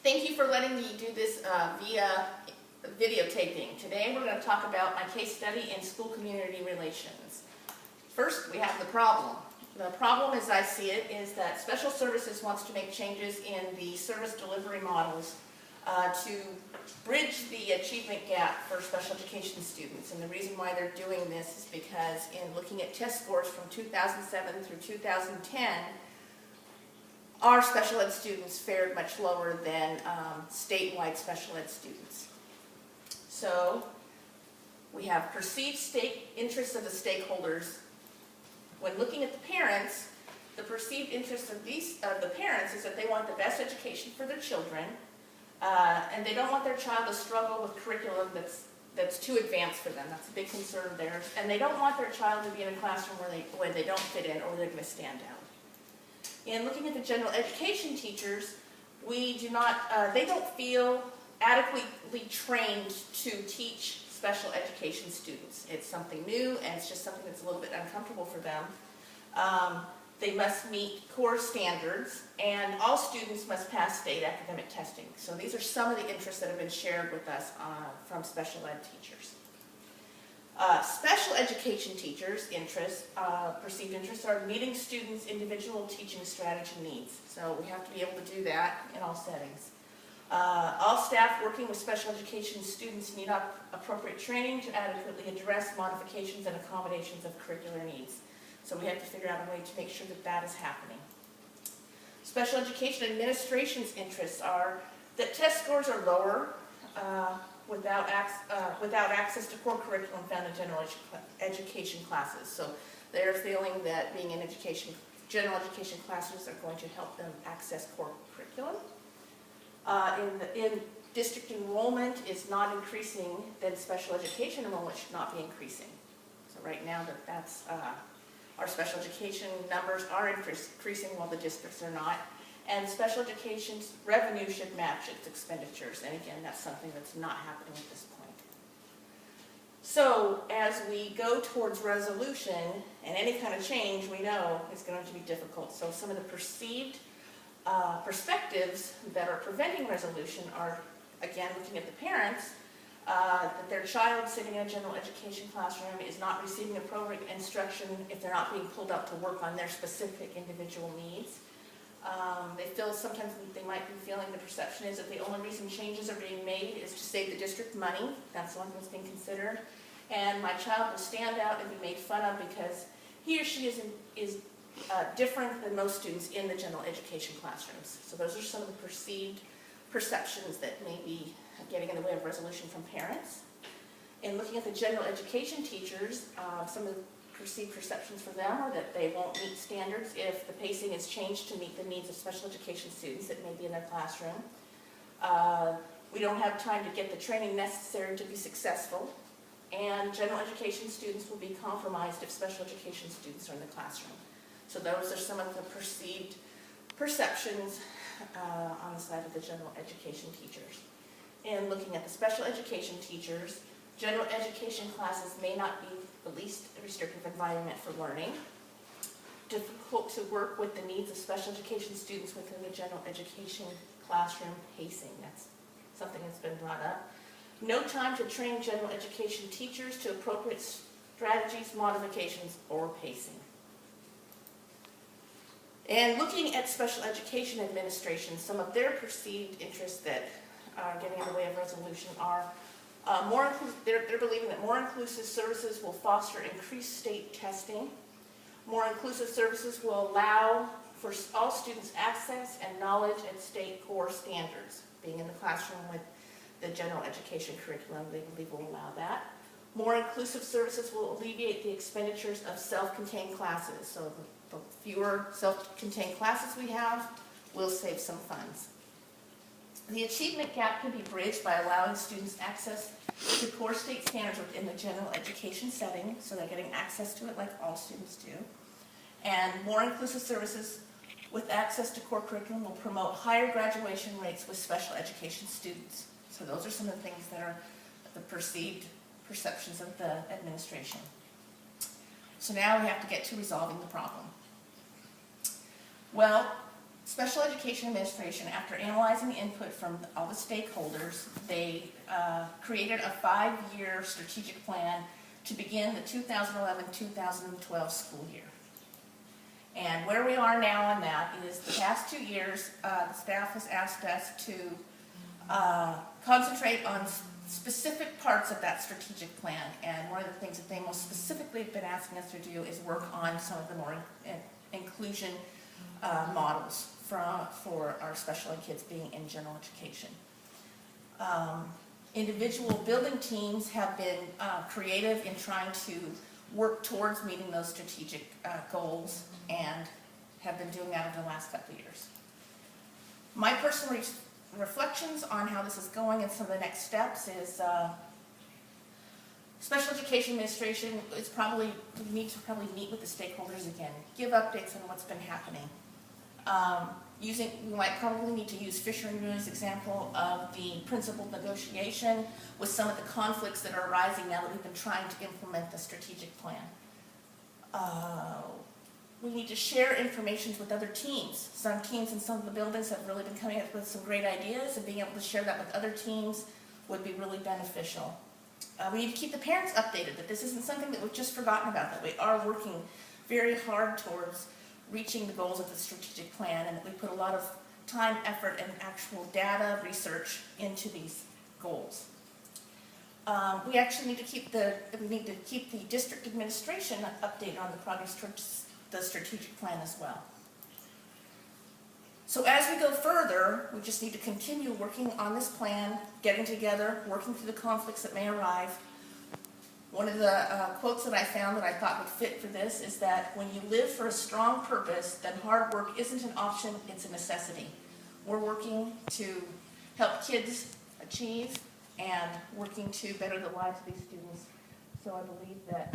Thank you for letting me do this via videotaping. Today we're going to talk about my case study in school community relations. First, we have the problem. The problem, as I see it, is that Special Services wants to make changes in the service delivery models to bridge the achievement gap for special education students. And the reason why they're doing this is because in looking at test scores from 2007 through 2010, our special ed students fared much lower than statewide special ed students. So we have perceived state interests of the stakeholders. When looking at the parents, the perceived interests of the parents is that they want the best education for their children, and they don't want their child to struggle with curriculum that's too advanced for them. That's a big concern of theirs. And they don't want their child to be in a classroom where they don't fit in or they're going to stand out. In looking at the general education teachers, they don't feel adequately trained to teach special education students. It's something new, and it's just something that's a little bit uncomfortable for them. They must meet core standards, and all students must pass state academic testing. So these are some of the interests that have been shared with us from special ed teachers. Special education teachers' perceived interests are meeting students' individual teaching strategy needs. So we have to be able to do that in all settings. All staff working with special education students need appropriate training to adequately address modifications and accommodations of curricular needs. So we have to figure out a way to make sure that that is happening. Special education administration's interests are that test scores are lower without access to core curriculum found in general education classes. So they're feeling that being in general education classes are going to help them access core curriculum. In district enrollment is not increasing, then special education enrollment should not be increasing. So right now that's our special education numbers are increasing while the districts are not. And special education's revenue should match its expenditures. And again, that's something that's not happening at this point. So as we go towards resolution, and any kind of change we know is going to be difficult. So some of the perceived perspectives that are preventing resolution are, again, looking at the parents, that their child sitting in a general education classroom is not receiving appropriate instruction if they're not being pulled up to work on their specific individual needs. They feel sometimes they might be feeling the perception is that the only reason changes are being made is to save the district money. That's one that's being considered. And my child will stand out and be made fun of because he or she is different than most students in the general education classrooms. So those are some of the perceived perceptions that may be getting in the way of resolution from parents. In looking at the general education teachers, some of the perceived perceptions for them are that they won't meet standards if the pacing is changed to meet the needs of special education students that may be in their classroom. We don't have time to get the training necessary to be successful, and general education students will be compromised if special education students are in the classroom. So those are some of the perceived perceptions on the side of the general education teachers. And looking at the special education teachers, general education classes may not be the least restrictive environment for learning. Difficult to work with the needs of special education students within the general education classroom pacing. That's something that's been brought up. No time to train general education teachers to appropriate strategies, modifications, or pacing. And looking at special education administration, some of their perceived interests that are getting in the way of resolution are they're believing that more inclusive services will foster increased state testing. More inclusive services will allow for all students access and knowledge at state core standards. Being in the classroom with the general education curriculum, they believe will allow that. More inclusive services will alleviate the expenditures of self-contained classes. So the fewer self-contained classes we have, will save some funds. The achievement gap can be bridged by allowing students access to core state standards within the general education setting, so they're getting access to it like all students do. And more inclusive services with access to core curriculum will promote higher graduation rates with special education students. So those are some of the things that are the perceived perceptions of the administration. So now we have to get to resolving the problem. Well, Special Education Administration, after analyzing input from all the stakeholders, they created a 5-year strategic plan to begin the 2011-2012 school year. And where we are now on that is the past 2 years, the staff has asked us to concentrate on specific parts of that strategic plan. And one of the things that they most specifically have been asking us to do is work on some of the more inclusion models for our special ed kids being in general education. Individual building teams have been creative in trying to work towards meeting those strategic goals and have been doing that over the last couple of years. My personal reflections on how this is going and some of the next steps is Special Education Administration is needs to probably meet with the stakeholders again, give updates on what's been happening. We might probably need to use Fisher and Rooney's example of the principled negotiation with some of the conflicts that are arising now that we've been trying to implement the strategic plan. We need to share information with other teams. Some teams in some of the buildings have really been coming up with some great ideas, and being able to share that with other teams would be really beneficial. We need to keep the parents updated that this isn't something that we've just forgotten about, that we are working very hard towards reaching the goals of the strategic plan, and that we put a lot of time, effort, and actual data research into these goals. We actually need to keep the district administration updated on the progress towards the strategic plan as well. So as we go further, we just need to continue working on this plan, getting together, working through the conflicts that may arise. One of the quotes that I found that I thought would fit for this is that when you live for a strong purpose, then hard work isn't an option, it's a necessity. We're working to help kids achieve and working to better the lives of these students. So I believe that